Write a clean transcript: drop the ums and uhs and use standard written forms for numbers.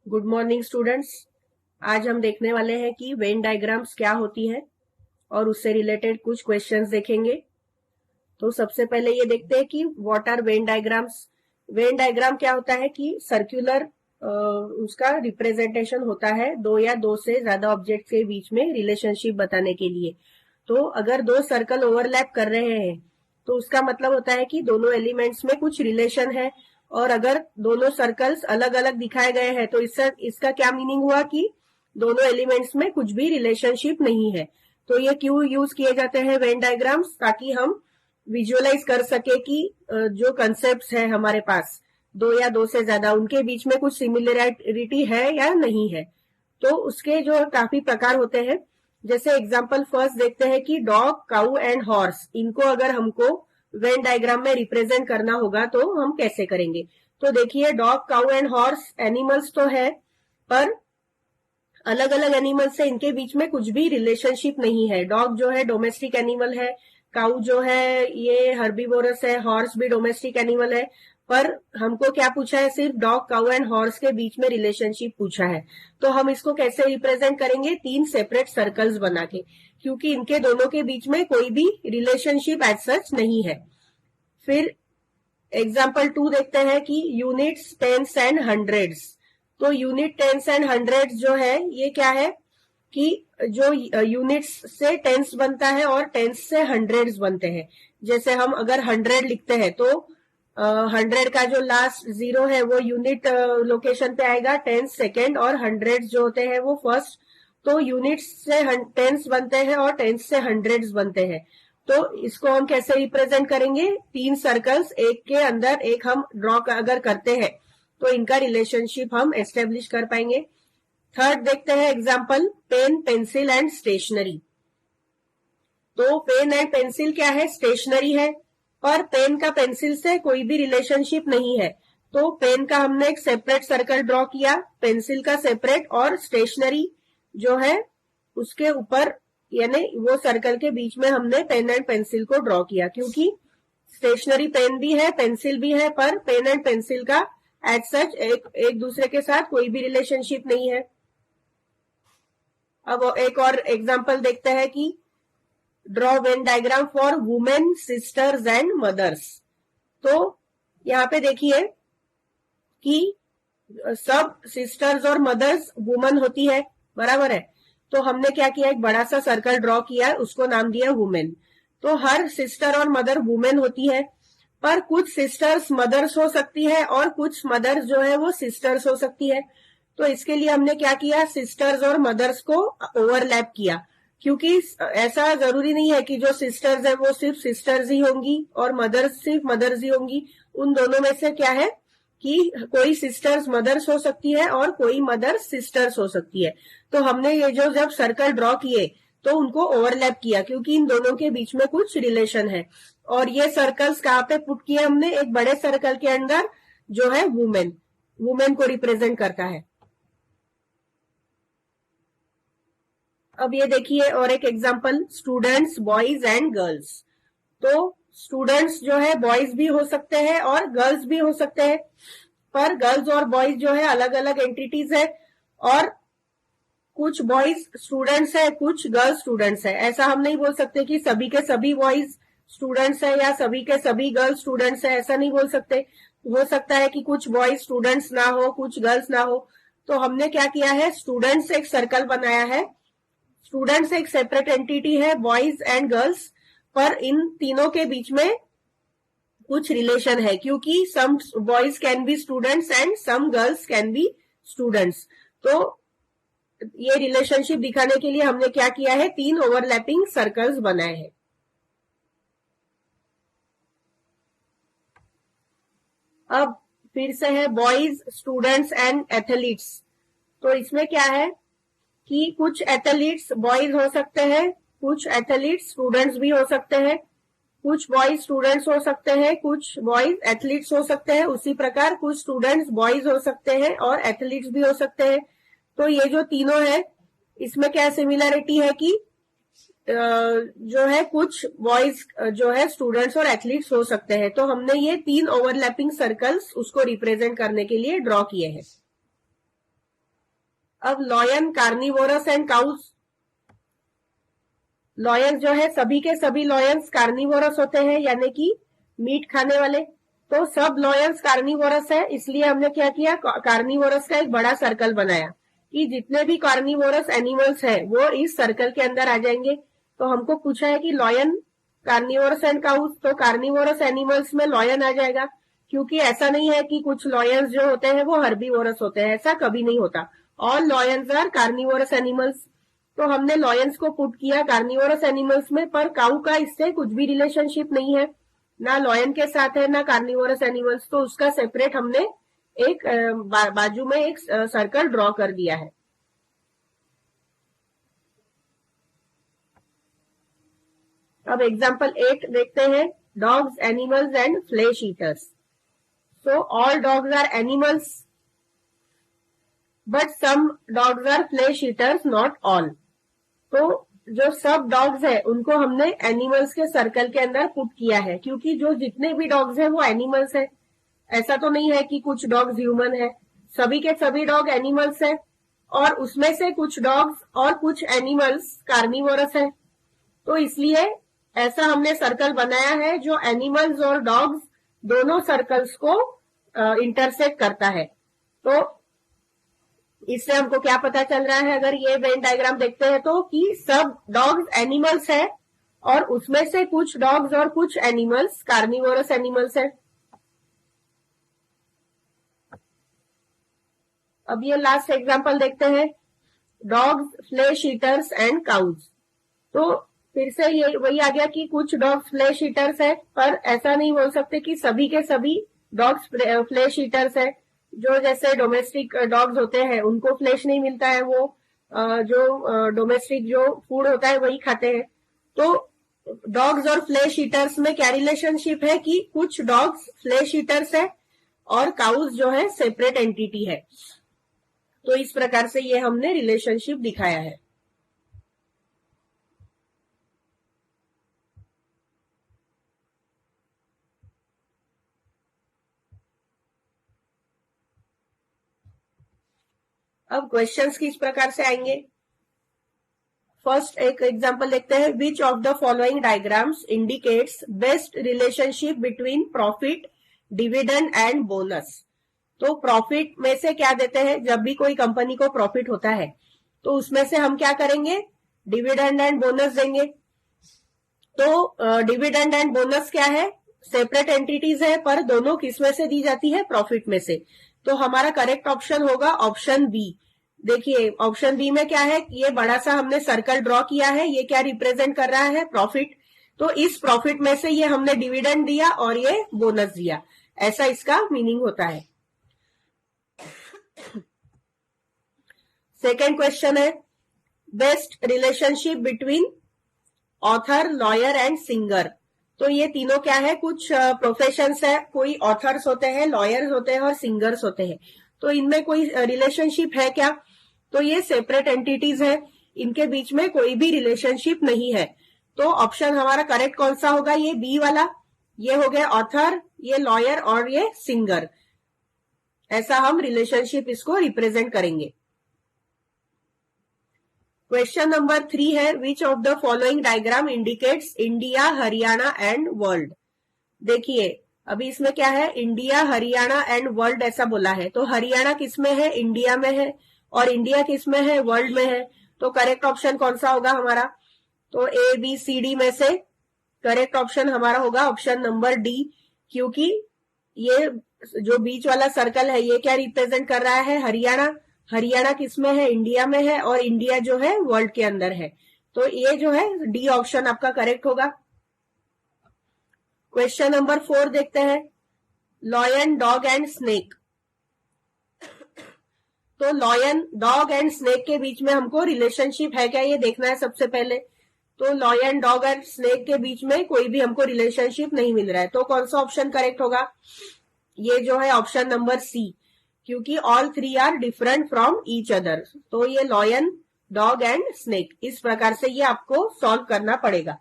Good morning students. आज हम देखने वाले हैं कि वेन डायग्राम्स क्या होती है और उससे रिलेटेड कुछ क्वेश्चंस देखेंगे। तो सबसे पहले ये देखते हैं कि what are Venn diagrams. Venn diagram क्या होता है कि सर्कुलर उसका रिप्रेजेंटेशन होता है दो या दो से ज्यादा ऑब्जेक्ट के बीच में रिलेशनशिप बताने के लिए। तो अगर दो सर्कल ओवरलैप कर रहे हैं तो उसका मतलब होता है कि दोनों एलिमेंट्स में कुछ रिलेशन है, और अगर दोनों सर्कल्स अलग अलग दिखाए गए हैं तो इसका क्या मीनिंग हुआ कि दोनों एलिमेंट्स में कुछ भी रिलेशनशिप नहीं है। तो ये क्यों यूज किए जाते हैं वेन डायग्राम्स, ताकि हम विजुअलाइज कर सके कि जो कंसेप्ट्स है हमारे पास दो या दो से ज्यादा, उनके बीच में कुछ सिमिलरिटी है या नहीं है। तो उसके जो काफी प्रकार होते हैं, जैसे एग्जांपल फर्स्ट देखते हैं कि डॉग, काऊ एंड हॉर्स, इनको अगर हमको वेन डायग्राम में रिप्रेजेंट करना होगा तो हम कैसे करेंगे। तो देखिए, dog, cow and horse animals तो है, पर अलग अलग एनिमल से इनके बीच में कुछ भी रिलेशनशिप नहीं है। डॉग जो है डोमेस्टिक एनिमल है, काऊ जो है ये हर्बीवोरस है, हॉर्स भी डोमेस्टिक एनिमल है। पर हमको क्या पूछा है, सिर्फ डॉग, काऊ एंड हॉर्स के बीच में रिलेशनशिप पूछा है। तो हम इसको कैसे रिप्रेजेंट करेंगे, तीन सेपरेट सर्कल्स बना के, क्योंकि इनके दोनों के बीच में कोई भी रिलेशनशिप एज सच नहीं है। फिर एग्जाम्पल 2 देखते हैं कि यूनिट्स, टेंस एंड हंड्रेड्स। तो यूनिट, टेंस एंड हंड्रेड्स जो है ये क्या है कि जो यूनिट्स से टेंस बनता है और टेंस से हंड्रेड्स बनते हैं। जैसे हम अगर 100 लिखते हैं तो 100 का जो लास्ट जीरो है वो यूनिट लोकेशन पे आएगा, टेंस सेकेंड और हंड्रेड्स जो होते हैं वो फर्स्ट। तो यूनिट्स से टेंस बनते हैं और टेंस से हंड्रेड्स बनते हैं। तो इसको हम कैसे रिप्रेजेंट करेंगे, तीन सर्कल्स एक के अंदर एक हम ड्रॉ अगर करते हैं तो इनका रिलेशनशिप हम एस्टेब्लिश कर पाएंगे। थर्ड देखते हैं example, pen, pencil and stationery. तो पेन एंड पेंसिल क्या है, स्टेशनरी है, पर पेन का पेंसिल से कोई भी रिलेशनशिप नहीं है। तो पेन का हमने एक सेपरेट सर्कल ड्रॉ किया, पेंसिल का सेपरेट, और स्टेशनरी जो है उसके ऊपर, यानी वो सर्कल के बीच में हमने पेन एंड पेंसिल को ड्रॉ किया, क्योंकि स्टेशनरी पेन भी है, पेंसिल भी है, पर पेन एंड पेंसिल का एज सच एक दूसरे के साथ कोई भी रिलेशनशिप नहीं है। अब एक और एग्जांपल देखते हैं कि draw Venn diagram for women, sisters and mothers. तो यहाँ पे देखिए कि सब सिस्टर्स और मदर्स वुमन होती है, बराबर है। तो हमने क्या किया, एक बड़ा सा सर्कल ड्रॉ किया, उसको नाम दिया वुमेन। तो हर सिस्टर और मदर वुमेन होती है, पर कुछ सिस्टर्स मदर्स हो सकती है और कुछ मदर्स जो है वो सिस्टर्स हो सकती है। तो इसके लिए हमने क्या किया, सिस्टर्स और मदर्स को ओवरलैप किया, क्योंकि ऐसा जरूरी नहीं है कि जो सिस्टर्स है वो सिर्फ सिस्टर्स ही होंगी और मदर्स सिर्फ मदर्स ही होंगी। उन दोनों में से क्या है कि कोई सिस्टर्स मदर्स हो सकती है और कोई मदर्स सिस्टर्स हो सकती है। तो हमने ये जो जब सर्कल ड्रॉ किए तो उनको ओवरलैप किया, क्योंकि इन दोनों के बीच में कुछ रिलेशन है। और ये सर्कल्स कहाँ पे पुट किए हमने, एक बड़े सर्कल के अंदर जो है वुमेन, वुमेन को रिप्रेजेंट करता है। अब ये देखिए और एक example, students, boys and girls. तो स्टूडेंट्स जो है बॉयज भी हो सकते हैं और गर्ल्स भी हो सकते हैं, पर गर्ल्स और बॉयज जो है अलग अलग एंटिटीज है, और कुछ बॉयज स्टूडेंट्स है, कुछ गर्ल्स स्टूडेंट्स है। ऐसा हम नहीं बोल सकते कि सभी के सभी बॉयज स्टूडेंट्स है या सभी के सभी गर्ल्स स्टूडेंट्स है, ऐसा नहीं बोल सकते। हो सकता है कि कुछ बॉयज स्टूडेंट्स ना हो, कुछ गर्ल्स ना हो। तो हमने क्या किया है, स्टूडेंट्स एक सर्कल बनाया है, स्टूडेंट्स एक सेपरेट एंटिटी है, बॉयज एंड गर्ल्स, पर इन तीनों के बीच में कुछ रिलेशन है, क्योंकि some boys can be students and some girls can be students. तो ये रिलेशनशिप दिखाने के लिए हमने क्या किया है, तीन ओवरलैपिंग सर्कल्स बनाए हैं। अब फिर से है बॉयज, स्टूडेंट्स एंड एथलीट्स। तो इसमें क्या है कि कुछ एथलीट्स बॉयज हो सकते हैं, कुछ एथलीट्स स्टूडेंट्स भी हो सकते हैं, कुछ बॉयज स्टूडेंट्स हो सकते हैं, कुछ बॉयज एथलीट्स हो सकते हैं। उसी प्रकार कुछ स्टूडेंट्स बॉयज हो सकते हैं और एथलीट्स भी हो सकते हैं। तो ये जो तीनों है, इसमें क्या सिमिलरिटी है कि जो है कुछ बॉयज जो है स्टूडेंट्स और एथलीट्स हो सकते हैं। तो हमने ये तीन ओवरलैपिंग सर्कल्स उसको रिप्रेजेंट करने के लिए ड्रॉ किए हैं। अब lion, carnivorous and cows. Lions जो है, सभी के सभी लॉयंस कार्निवोरस होते हैं, यानी कि मीट खाने वाले। तो सब लॉयंस कार्निवोरस है, इसलिए हमने क्या किया, कार्निवोरस का एक बड़ा सर्कल बनाया कि जितने भी कार्निवोरस एनिमल्स है वो इस सर्कल के अंदर आ जाएंगे। तो हमको पूछा है कि लॉयन, कार्निवोरस एंड काउस, तो कार्निवोरस एनिमल्स में लॉयन आ जाएगा, क्योंकि ऐसा नहीं है कि कुछ लॉयंस जो होते हैं वो हर्बीवोरस होते हैं, ऐसा कभी नहीं होता। All lions are carnivorous animals. तो हमने लॉयंस को पुट किया कार्निवोरस एनिमल्स में, पर काऊ का इससे कुछ भी रिलेशनशिप नहीं है, ना लॉयन के साथ है ना कार्निवोरस एनिमल्स, तो उसका सेपरेट हमने एक बाजू में एक सर्कल ड्रॉ कर दिया है। अब एग्जांपल 8 देखते हैं, dogs, animals and flesh eaters. So all dogs are animals but some dogs are flesh eaters, not all. तो जो सब डॉग्स है उनको हमने एनिमल्स के सर्कल के अंदर पुट किया है, क्योंकि जो जितने भी डॉग्स है वो एनिमल्स है। ऐसा तो नहीं है कि कुछ डॉग्स ह्यूमन है, सभी के सभी डॉग एनिमल्स है, और उसमें से कुछ डॉग्स और कुछ एनिमल्स कार्निवोरस है। तो इसलिए ऐसा हमने सर्कल बनाया है जो एनिमल्स और डॉग्स दोनों सर्कल्स को इंटरसेक्ट करता है। तो इससे हमको क्या पता चल रहा है, अगर ये वेन डायग्राम देखते हैं तो, कि सब डॉग्स एनिमल्स है और उसमें से कुछ डॉग्स और कुछ एनिमल्स कार्निवोरस एनिमल्स है। अब ये लास्ट एग्जांपल देखते हैं, dogs, flesh eaters and cows. तो फिर से ये वही आ गया कि कुछ डॉग्स फ्लेश ईटर्स है, पर ऐसा नहीं बोल सकते कि सभी के सभी डॉग्स फ्लेश ईटर्स है। जो जैसे डोमेस्टिक डॉग्स होते हैं उनको फ्लेश नहीं मिलता है, वो जो डोमेस्टिक जो फूड होता है वही खाते हैं। तो डॉग्स और फ्लेश ईटर्स में क्या रिलेशनशिप है कि कुछ डॉग्स फ्लेश ईटर्स है और काउज जो है सेपरेट एंटिटी है। तो इस प्रकार से ये हमने रिलेशनशिप दिखाया है। अब क्वेश्चंस किस प्रकार से आएंगे। फर्स्ट एक एग्जांपल देखते हैं, which of the following diagrams indicates best relationship between profit, dividend and bonus. तो प्रॉफिट में से क्या देते हैं, जब भी कोई कंपनी को प्रॉफिट होता है तो उसमें से हम क्या करेंगे, डिविडेंड एंड बोनस देंगे। तो डिविडेंड एंड बोनस क्या है, सेपरेट एंटिटीज है, पर दोनों किस में से दी जाती है, प्रॉफिट में से। तो हमारा करेक्ट ऑप्शन होगा ऑप्शन बी। देखिए ऑप्शन बी में क्या है, ये बड़ा सा हमने सर्कल ड्रॉ किया है, ये क्या रिप्रेजेंट कर रहा है, प्रॉफिट। तो इस प्रॉफिट में से ये हमने डिविडेंड दिया और ये बोनस दिया, ऐसा इसका मीनिंग होता है। सेकेंड क्वेश्चन है, best relationship between author, lawyer and singer. तो ये तीनों क्या है, कुछ प्रोफेशंस है, कोई ऑथर्स होते हैं, लॉयर्स होते हैं और सिंगर्स होते हैं। तो इनमें कोई रिलेशनशिप है क्या, तो ये सेपरेट एंटिटीज है, इनके बीच में कोई भी रिलेशनशिप नहीं है। तो ऑप्शन हमारा करेक्ट कौन सा होगा, ये बी वाला। ये हो गया ऑथर, ये लॉयर और ये सिंगर, ऐसा हम रिलेशनशिप इसको रिप्रेजेंट करेंगे। क्वेश्चन नंबर 3 है, which of the following diagram indicates India, Haryana and world. देखिए अभी इसमें क्या है, इंडिया, हरियाणा एंड वर्ल्ड ऐसा बोला है। तो हरियाणा किस में है, इंडिया में है, और इंडिया किस में है, वर्ल्ड में है। तो करेक्ट ऑप्शन कौन सा होगा हमारा, तो ए बी सी डी में से करेक्ट ऑप्शन हमारा होगा ऑप्शन नंबर डी, क्योंकि ये जो बीच वाला सर्कल है ये क्या रिप्रेजेंट कर रहा है, हरियाणा। हरियाणा किस में है, इंडिया में है, और इंडिया जो है वर्ल्ड के अंदर है। तो ये जो है डी ऑप्शन आपका करेक्ट होगा। क्वेश्चन नंबर 4 देखते हैं, लॉयन, डॉग एंड स्नेक। तो लॉयन, डॉग एंड स्नेक के बीच में हमको रिलेशनशिप है क्या, ये देखना है सबसे पहले। तो लॉयन, डॉग एंड स्नेक के बीच में कोई भी हमको रिलेशनशिप नहीं मिल रहा है, तो कौन सा ऑप्शन करेक्ट होगा, ये जो है ऑप्शन नंबर सी, क्योंकि all three are different from each other. तो ये लॉयन, डॉग एंड स्नेक, इस प्रकार से ये आपको सॉल्व करना पड़ेगा।